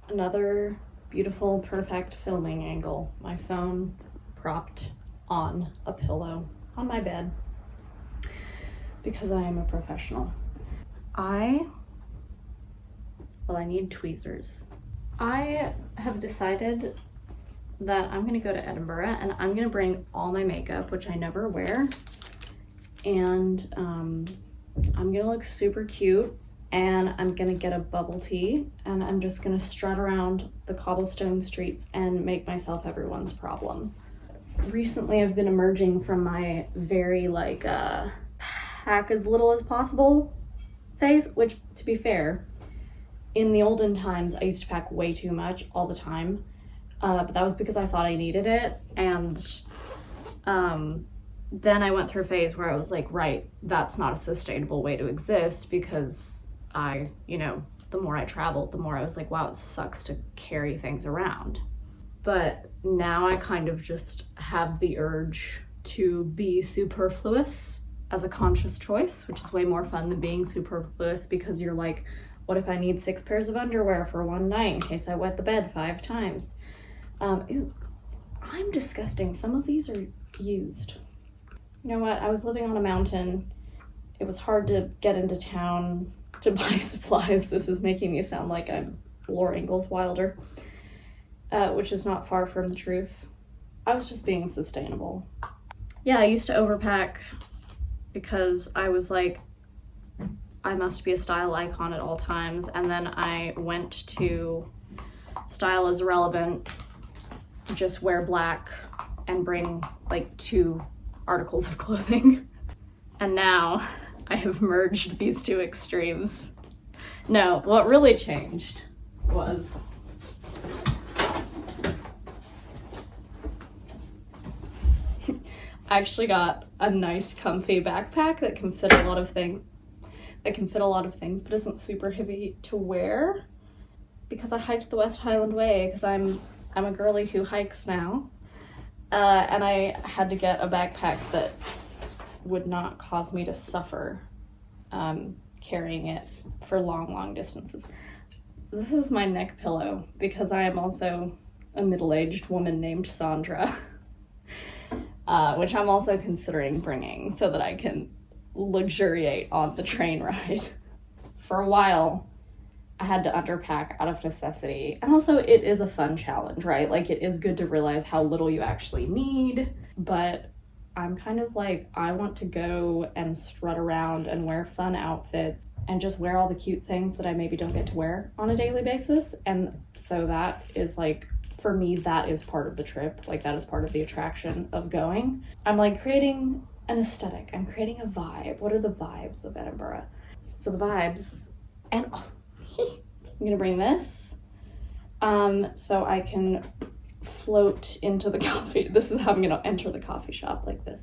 Another beautiful, perfect filming angle. My phone propped on a pillow on my bed because I am a professional. I need tweezers. I have decided that I'm gonna go to Edinburgh and I'm gonna bring all my makeup, which I never wear, and I'm gonna look super cute, and I'm gonna get a bubble tea and I'm just gonna strut around the cobblestone streets and make myself everyone's problem. Recently I've been emerging from my very pack as little as possible phase, which, to be fair, in the olden times I used to pack way too much all the time, but that was because I thought I needed it. And then I went through a phase where I was like, right, that's not a sustainable way to exist, because the more I traveled, the more I was like, wow, it sucks to carry things around. But now I kind of just have the urge to be superfluous as a conscious choice, which is way more fun than being superfluous, because you're like, what if I need 6 pairs of underwear for one night in case I wet the bed 5 times? Ew, I'm disgusting. Some of these are used. You know what? I was living on a mountain. It was hard to get into town to buy supplies. This is making me sound like I'm Laura Ingalls Wilder, which is not far from the truth. I was just being sustainable. Yeah, I used to overpack because I was like, I must be a style icon at all times. And then I went to style is relevant, just wear black and bring like 2 articles of clothing. And now I have merged these 2 extremes. No, what really changed was I actually got a nice comfy backpack that can fit a lot of things. But isn't super heavy to wear, because I hiked the West Highland Way, because I'm a girly who hikes now, and I had to get a backpack that would not cause me to suffer carrying it for long distances. This is my neck pillow because I am also a middle-aged woman named Sandra, which I'm also considering bringing so that I can luxuriate on the train ride. For a while, I had to underpack out of necessity. And also, it is a fun challenge, right? Like, it is good to realize how little you actually need, but I'm kind of like, I want to go and strut around and wear fun outfits and just wear all the cute things that I maybe don't get to wear on a daily basis. And so that is like, for me, that is part of the trip. Like, that is part of the attraction of going. I'm like creating an aesthetic. I'm creating a vibe. What are the vibes of Edinburgh? So the vibes, and I'm gonna bring this so I can float into the coffee. This is how I'm gonna enter the coffee shop, like this.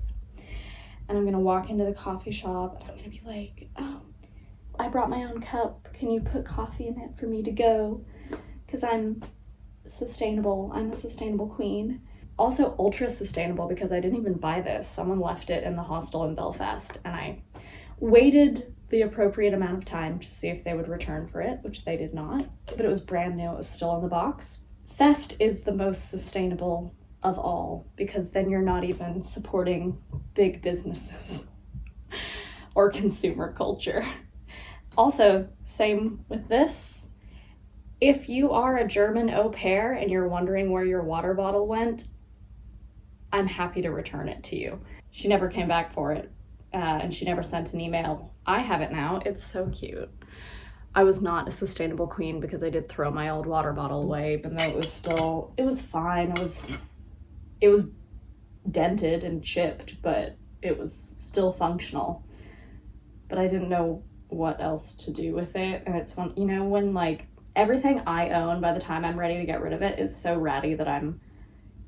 And I'm gonna walk into the coffee shop and I'm gonna be like, oh, I brought my own cup. Can you put coffee in it for me to go? Because I'm sustainable. I'm a sustainable queen. Also ultra sustainable because I didn't even buy this. Someone left it in the hostel in Belfast and I waited the appropriate amount of time to see if they would return for it, which they did not, but it was brand new. It was still in the box. Theft is the most sustainable of all, because then you're not even supporting big businesses or consumer culture. Also, same with this. If you are a German au pair and you're wondering where your water bottle went, I'm happy to return it to you. She never came back for it, and she never sent an email. I have it now. It's so cute. I was not a sustainable queen because I did throw my old water bottle away, but then it was fine. It was dented and chipped, but it was still functional. But I didn't know what else to do with it. And it's one, when like everything I own, by the time I'm ready to get rid of it, is so ratty that I'm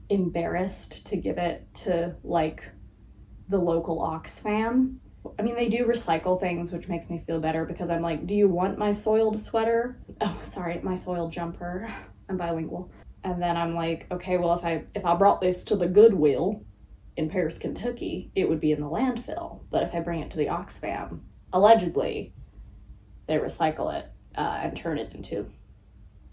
embarrassed to give it to like the local Oxfam. I mean, they do recycle things, which makes me feel better because I'm like, do you want my soiled sweater? Oh, sorry, my soiled jumper. I'm bilingual. And then I'm like, okay, well, if I brought this to the Goodwill in Paris, Kentucky, it would be in the landfill. But if I bring it to the Oxfam, allegedly, they recycle it and turn it into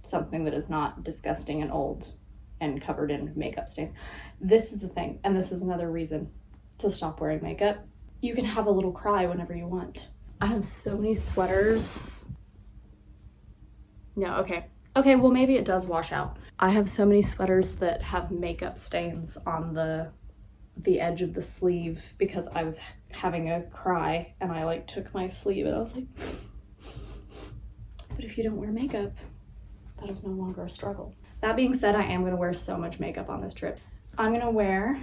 something that is not disgusting and old and covered in makeup stains. This is the thing, and this is another reason to stop wearing makeup. You can have a little cry whenever you want. I have so many sweaters. No, okay. Okay, well maybe it does wash out. I have so many sweaters that have makeup stains on the edge of the sleeve because I was having a cry and I like took my sleeve and I was like, but if you don't wear makeup, that is no longer a struggle. That being said, I am gonna wear so much makeup on this trip. I'm gonna wear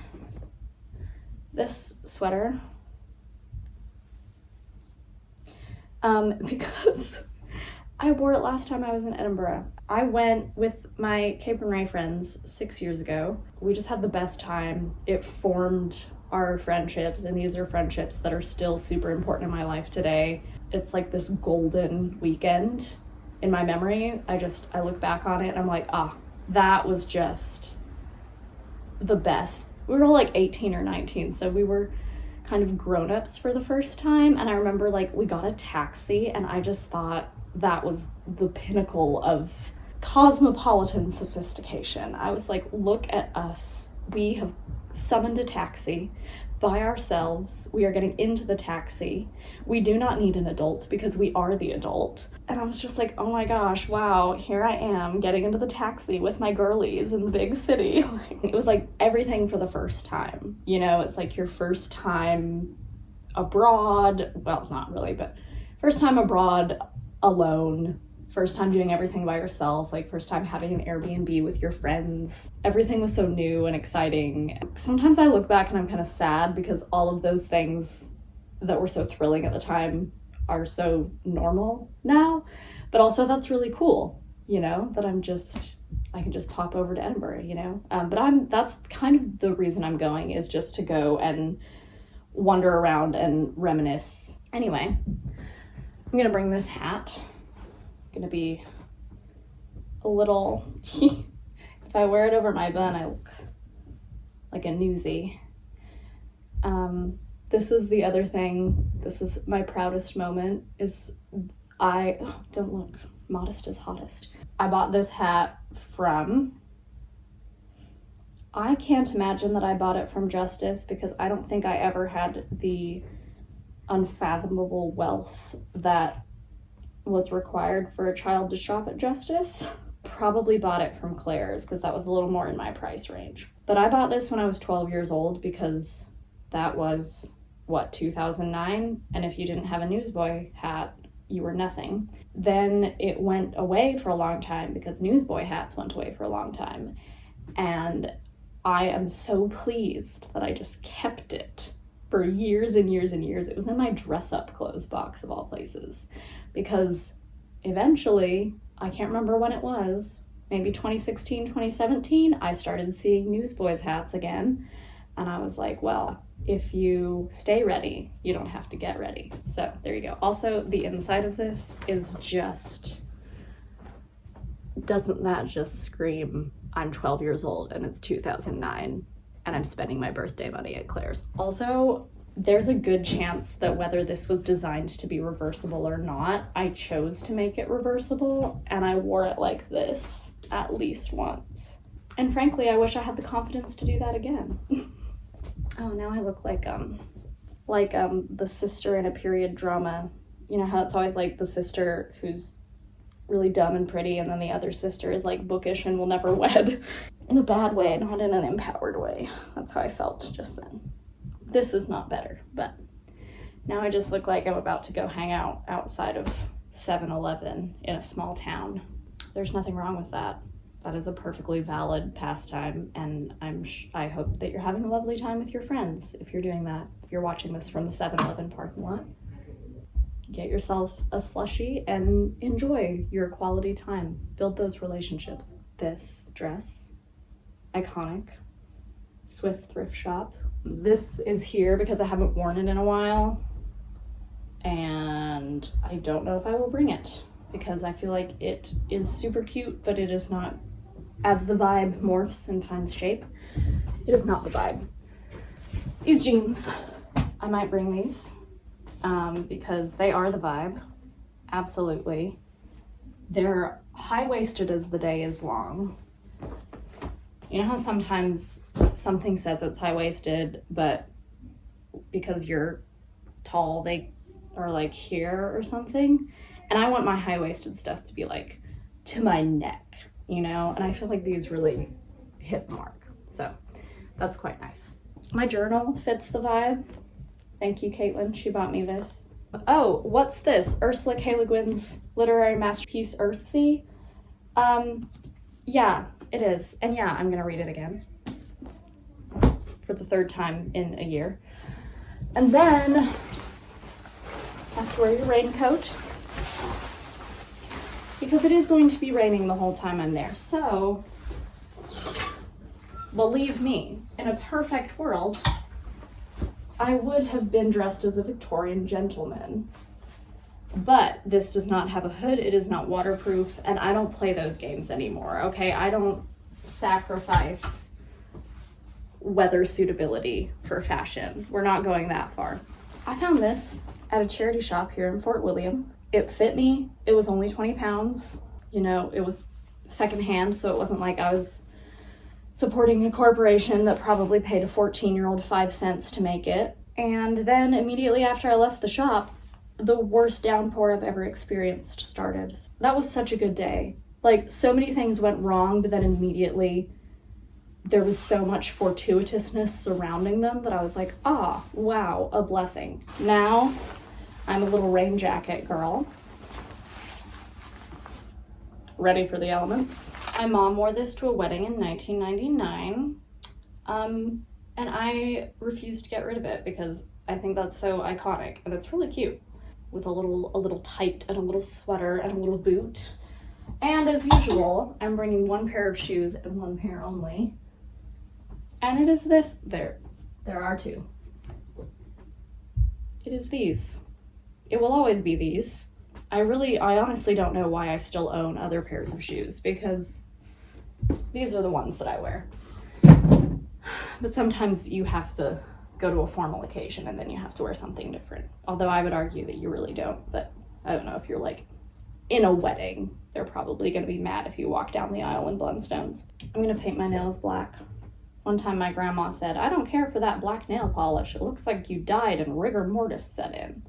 this sweater because I wore it last time I was in Edinburgh. I went with my Cape and Ray friends 6 years ago. We just had the best time. It formed our friendships, and these are friendships that are still super important in my life today. It's like this golden weekend in my memory. I look back on it and I'm like, that was just the best. We were all like 18 or 19, so we were kind of grown-ups for the first time, and I remember like we got a taxi and I just thought that was the pinnacle of cosmopolitan sophistication. I was like, look at us. We have summoned a taxi by ourselves. We are getting into the taxi. We do not need an adult because we are the adult. And I was just like, oh my gosh, wow, here I am getting into the taxi with my girlies in the big city. It was like everything for the first time. You know, it's like your first time abroad. Well, not really, but first time abroad alone. First time doing everything by yourself, like first time having an Airbnb with your friends. Everything was so new and exciting. Sometimes I look back and I'm kind of sad because all of those things that were so thrilling at the time are so normal now. But also that's really cool, you know, that I can just pop over to Edinburgh, you know? That's kind of the reason I'm going, is just to go and wander around and reminisce. Anyway, I'm gonna bring this hat. Gonna be a little if I wear it over my bun I look like a newsie. This is the other thing, this is my proudest moment, is don't look, modest is hottest. I bought this hat from, I can't imagine that I bought it from Justice because I don't think I ever had the unfathomable wealth that was required for a child to shop at Justice. Probably bought it from Claire's because that was a little more in my price range. But I bought this when I was 12 years old because that was, 2009? And if you didn't have a newsboy hat, you were nothing. Then it went away for a long time because newsboy hats went away for a long time. And I am so pleased that I just kept it for years and years and years. It was in my dress-up clothes box of all places. Because eventually, I can't remember when it was, maybe 2016, 2017, I started seeing newsboys hats again. And I was like, well, if you stay ready, you don't have to get ready. So there you go. Also, the inside of this is just, doesn't that just scream, I'm 12 years old and it's 2009 and I'm spending my birthday money at Claire's. Also, there's a good chance that whether this was designed to be reversible or not, I chose to make it reversible and I wore it like this at least once. And frankly, I wish I had the confidence to do that again. Oh, now I look like the sister in a period drama. You know how it's always like the sister who's really dumb and pretty and then the other sister is like bookish and will never wed. In a bad way, not in an empowered way. That's how I felt just then. This is not better, but now I just look like I'm about to go hang out outside of 7-Eleven in a small town. There's nothing wrong with that. That is a perfectly valid pastime, and I hope that you're having a lovely time with your friends if you're doing that. If you're watching this from the 7-Eleven parking lot, get yourself a slushie and enjoy your quality time. Build those relationships. This dress, iconic, Swiss thrift shop. This is here because I haven't worn it in a while, and I don't know if I will bring it because I feel like it is super cute, but it is not, as the vibe morphs and finds shape, it is not the vibe. These jeans, I might bring these because they are the vibe, absolutely. They're high-waisted as the day is long. You know how sometimes something says it's high-waisted, but because you're tall, they are like here or something? And I want my high-waisted stuff to be like to my neck, you know? And I feel like these really hit the mark. So that's quite nice. My journal fits the vibe. Thank you, Caitlin. She bought me this. Oh, what's this? Ursula K. Le Guin's literary masterpiece, Earthsea. Yeah, it is. And yeah, I'm gonna read it again for the third time in a year. And then have to wear your raincoat because it is going to be raining the whole time I'm there. So, believe me, in a perfect world, I would have been dressed as a Victorian gentleman. But this does not have a hood, it is not waterproof, and I don't play those games anymore, okay? I don't sacrifice weather suitability for fashion. We're not going that far. I found this at a charity shop here in Fort William. It fit me. It was only 20 pounds. You know, it was secondhand, so it wasn't like I was supporting a corporation that probably paid a 14-year-old 5 cents to make it. And then immediately after I left the shop, the worst downpour I've ever experienced started. That was such a good day. Like, so many things went wrong, but then immediately there was so much fortuitousness surrounding them that I was like, ah, wow, a blessing. Now, I'm a little rain jacket girl. Ready for the elements. My mom wore this to a wedding in 1999, and I refused to get rid of it because I think that's so iconic, and it's really cute. With a little tight and a little sweater and a little boot. And as usual, I'm bringing one pair of shoes and one pair only. And it is this. There are two. It is these. It will always be these. I honestly don't know why I still own other pairs of shoes because these are the ones that I wear. But sometimes you have to go to a formal occasion and then you have to wear something different. Although I would argue that you really don't, but I don't know, if you're like in a wedding, they're probably gonna be mad if you walk down the aisle in Blundstones. I'm gonna paint my nails black. One time my grandma said, I don't care for that black nail polish. It looks like you died and rigor mortis set in.